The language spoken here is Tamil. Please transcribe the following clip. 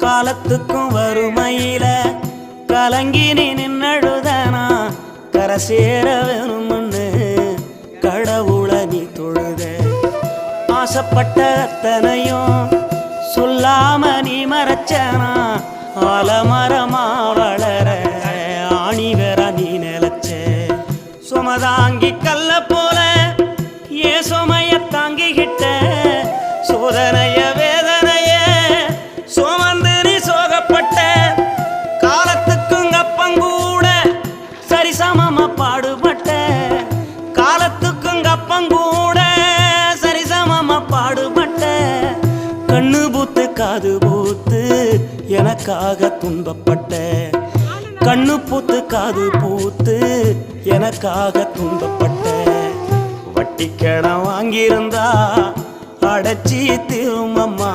காலத்துக்கும் வறுமையில கலங்கி நீ நின்னழுதனா கரை சேர வேணும்னு கடவுளை நீ தொழுத ஆசைப்பட்ட அத்தனையும் சொல்லாம நீ மறைச்சனா ஆலமரமா வளர ஆணி வேற நீ நிலச்ச சுமதாங்கி கல்ல போல ஏ சுமைய தாங்கிக்கிட்ட சோதனைய வேதனைய சுமந்து நீ சோகப்பட்ட காலத்துக்கும் அப்பங்கூட சரிசமமா பாடுபட்ட காலத்துக்கும் அப்பங்கூட சரிசமமா பாடுபட்ட கண்ணு பூத்து காது பூத்து எனக்காக துன்பப்பட்ட கண்ணு பூத்து காது பூத்து எனக்காக துன்பப்பட்ட வட்டி கடன் வாங்கியிருந்தா அடைச்சி திரும்பம்மா